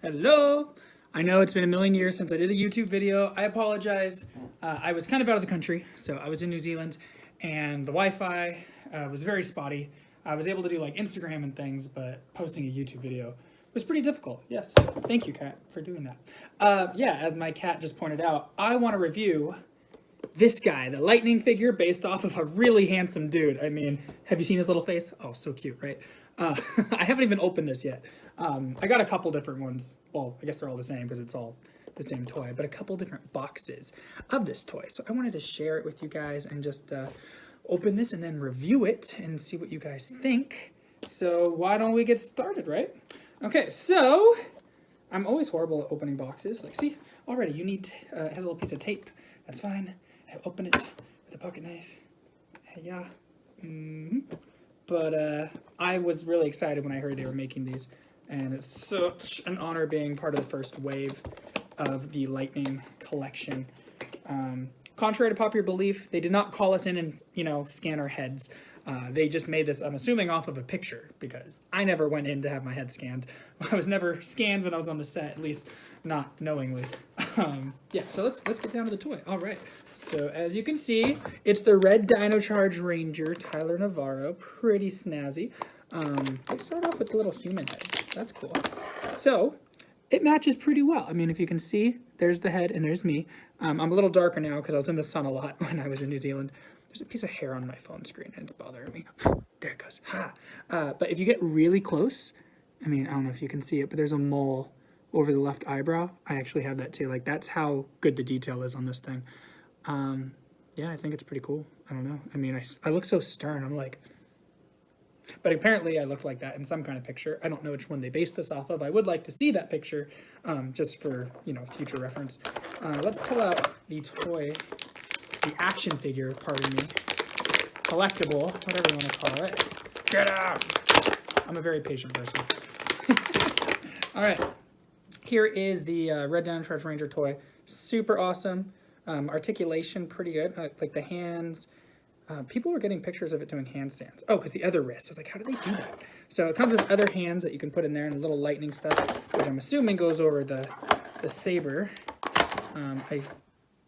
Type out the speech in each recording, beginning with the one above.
Hello! I know it's been a million years since I did a YouTube video. I apologize. I was kind of out of the country, so I was in New Zealand, and the Wi-Fi was very spotty. I was able to do like Instagram and things, but posting a YouTube video was pretty difficult. Yes, thank you, Kat, for doing that. Yeah, as my cat just pointed out, I want to review this guy, the lightning figure based off of a really handsome dude. I mean, have you seen his little face? Oh, so cute, right? I haven't even opened this yet. I got a couple different ones. Well, I guess they're all the same because it's all the same toy, but a couple different boxes of this toy. So I wanted to share it with you guys and just open this and then review it and see what you guys think. So why don't we get started, right? Okay, so I'm always horrible at opening boxes. Like, see, already you need, it has a little piece of tape. That's fine. I open it with a pocket knife. Yeah. But I was really excited when I heard they were making these, and it's such an honor being part of the first wave of the Lightning collection. Contrary to popular belief, they did not call us in and, you know, scan our heads. They just made this, I'm assuming, off of a picture, because I never went in to have my head scanned. I was never scanned when I was on the set, at least not knowingly. Yeah, so let's get down to the toy. All right, so as you can see, it's the red Dino Charge Ranger, Tyler Navarro. Pretty snazzy. Let's start off with the little human head. That's cool. So it matches pretty well. I mean, if you can see, there's the head and there's me. I'm a little darker now because I was in the sun a lot when I was in New Zealand. There's a piece of hair on my phone screen and it's bothering me. There it goes. Ha! But if you get really close, I mean, I don't know if you can see it, but there's a mole over the left eyebrow. I actually have that too. Like, that's how good the detail is on this thing. Yeah, I think it's pretty cool. I don't know. I mean, I look so stern. I'm like, but apparently I look like that in some kind of picture. I don't know which one they based this off of. I would like to see that picture just for, you know, future reference. Let's pull out the toy, the action figure, pardon me, collectible, whatever you want to call it. Get out! I'm a very patient person. All right. Here is the Red Dino Charge Ranger toy. Super awesome. Articulation, pretty good. Like the hands. People were getting pictures of it doing handstands. Oh, because the other wrist. I was like, how do they do that? So it comes with other hands that you can put in there and a little lightning stuff, which I'm assuming goes over the saber.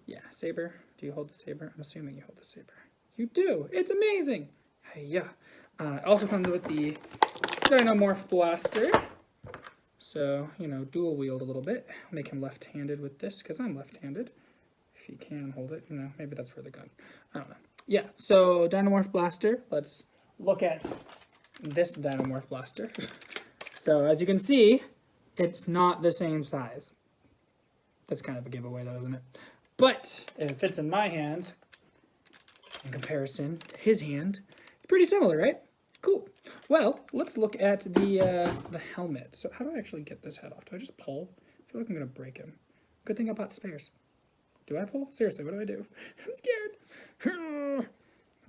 Yeah, saber. Do you hold the saber? I'm assuming you hold the saber. You do. It's amazing. Yeah. It also comes with the Dynamorph Blaster. So, you know, dual wield a little bit. Make him left-handed with this, because I'm left-handed. If he can hold it, you know, maybe that's for the gun. I don't know. Yeah, so Dynamorph Blaster. Let's look at this Dynamorph Blaster. So, as you can see, it's not the same size. That's kind of a giveaway, though, isn't it? But if it fits in my hand, in comparison to his hand, pretty similar, right? Cool. Well, let's look at the helmet. So how do I actually get this head off? Do I just pull? I feel like I'm going to break him. Good thing I bought spares. Do I pull? Seriously, what do I do? I'm scared.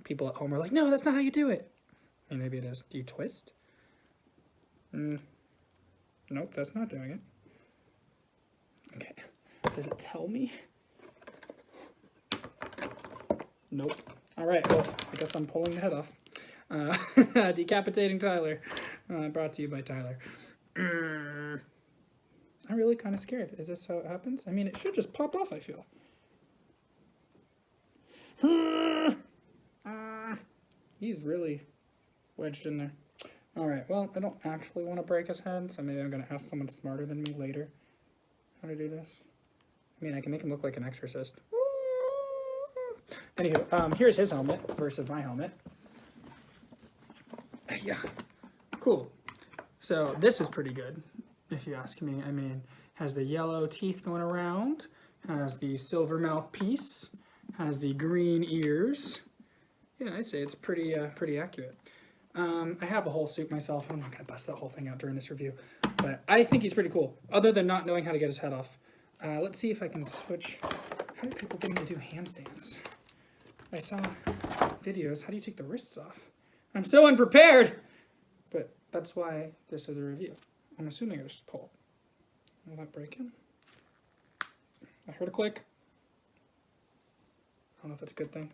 People at home are like, no, that's not how you do it. I mean, maybe it is. Do you twist? Nope, that's not doing it. Okay. Does it tell me? Nope. All right, well, I guess I'm pulling the head off. Decapitating Tyler. Brought to you by Tyler. I'm really kind of scared. Is this how it happens? I mean, it should just pop off, I feel. He's really wedged in there. All right, well, I don't actually want to break his head, so maybe I'm going to ask someone smarter than me later how to do this. I mean, I can make him look like an exorcist. Anywho, here's his helmet versus my helmet. Yeah, cool. So this is pretty good, if you ask me. I mean, has the yellow teeth going around, has the silver mouthpiece, has the green ears. Yeah, I'd say it's pretty accurate. I have a whole suit myself. I'm not going to bust that whole thing out during this review, but I think he's pretty cool, other than not knowing how to get his head off. Let's see if I can switch. How do people get him to do handstands? I saw videos. How do you take the wrists off? I'm so unprepared! But that's why this is a review. I'm assuming I just pull. Will that break him? I heard a click. I don't know if that's a good thing.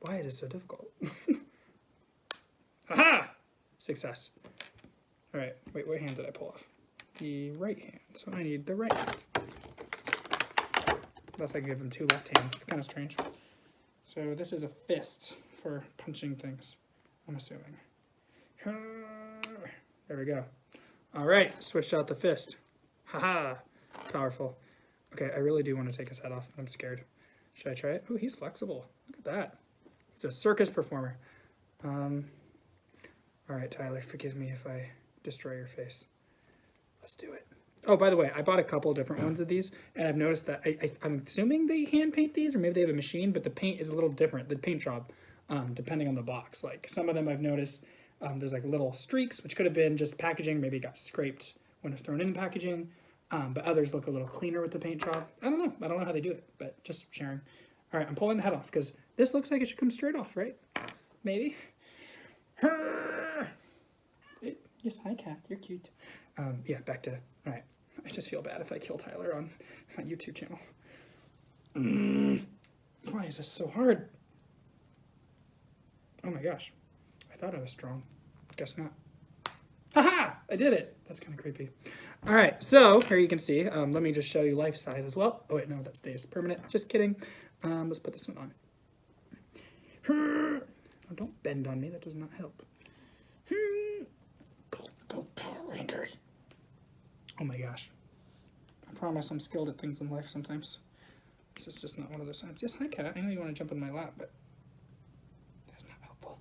Why is it so difficult? Aha! Success. Alright, wait, what hand did I pull off? the right hand. So I need the right hand. Unless I can give him 2 left hands. It's kind of strange. So this is a fist for punching things, I'm assuming. There we go. All right, switched out the fist. Haha, powerful. Okay, I really do want to take his head off, but I'm scared. Should I try it? Oh, he's flexible. Look at that. He's a circus performer. All right, Tyler, forgive me if I destroy your face. Let's do it. Oh, by the way, I bought a couple different ones of these, and I've noticed that I'm assuming they hand paint these, or maybe they have a machine, but the paint is a little different, the paint job, depending on the box. Like some of them I've noticed there's like little streaks, which could have been just packaging, maybe it got scraped when it was thrown in the packaging, but others look a little cleaner with the paint job. I don't know how they do it, but just sharing. All right, I'm pulling the head off because this looks like it should come straight off, right? Maybe. Yes, hi, cat. You're cute. Yeah, back to... All right. I just feel bad if I kill Tyler on my YouTube channel. Why is this so hard? Oh my gosh. I thought I was strong. Guess not. Haha! I did it! That's kind of creepy. All right, so here you can see. Let me just show you life size as well. Oh wait, no, that stays permanent. Just kidding. Let's put this one on. Oh, don't bend on me. That does not help. Go Power Rangers. Oh my gosh. I promise I'm skilled at things in life sometimes. This is just not one of those times. Yes, hi cat. I know you want to jump in my lap, but that's not helpful.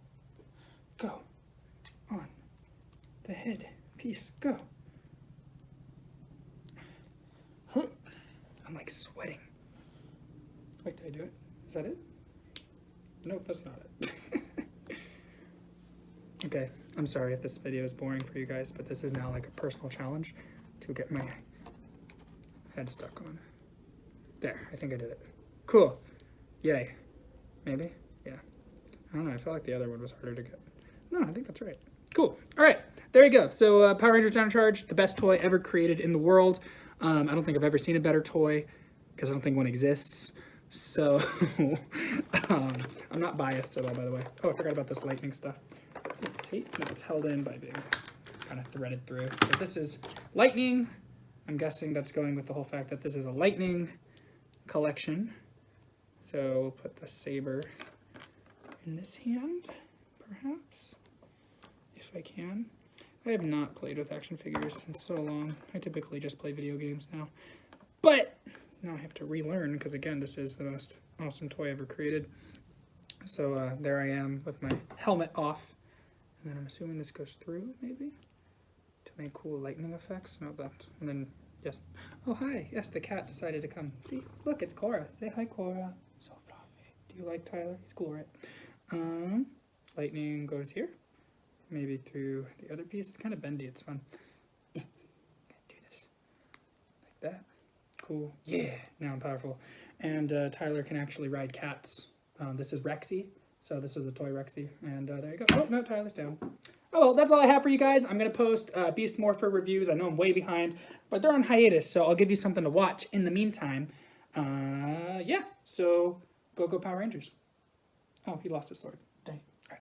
Go. On. The head piece. Go. I'm like sweating. Wait, did I do it? Is that it? Nope, that's not it. Okay, I'm sorry if this video is boring for you guys, but this is now like a personal challenge to get my head stuck on. There, I think I did it. Cool. Yay. Maybe? Yeah. I don't know, I felt like the other one was harder to get. No, I think that's right. Cool. All right, there you go. So Power Rangers Down in Charge, the best toy ever created in the world. I don't think I've ever seen a better toy because I don't think one exists. So I'm not biased at all, by the way. Oh, I forgot about this lightning stuff. Is this tape? No, it's held in by being kind of threaded through. So this is lightning. I'm guessing that's going with the whole fact that this is a lightning collection. So we'll put the saber in this hand, perhaps, if I can. I have not played with action figures in so long. I typically just play video games now. But now I have to relearn because, again, this is the most awesome toy ever created. So there I am with my helmet off. And then I'm assuming this goes through, maybe, to make cool lightning effects. No, that. And then, yes. Oh, hi. Yes, the cat decided to come. See, look, it's Cora. Say hi, Cora. So fluffy. Do you like Tyler? He's cool, right? Lightning goes here. Maybe through the other piece. It's kind of bendy. It's fun. Do this. Like that. Cool. Yeah. Now I'm powerful. And Tyler can actually ride cats. This is Rexy. So this is the toy Rexy, and there you go. Oh, no, Tyler's down. Oh, well, that's all I have for you guys. I'm going to post Beast Morpher reviews. I know I'm way behind, but they're on hiatus, so I'll give you something to watch in the meantime. Yeah, so go Power Rangers. Oh, he lost his sword.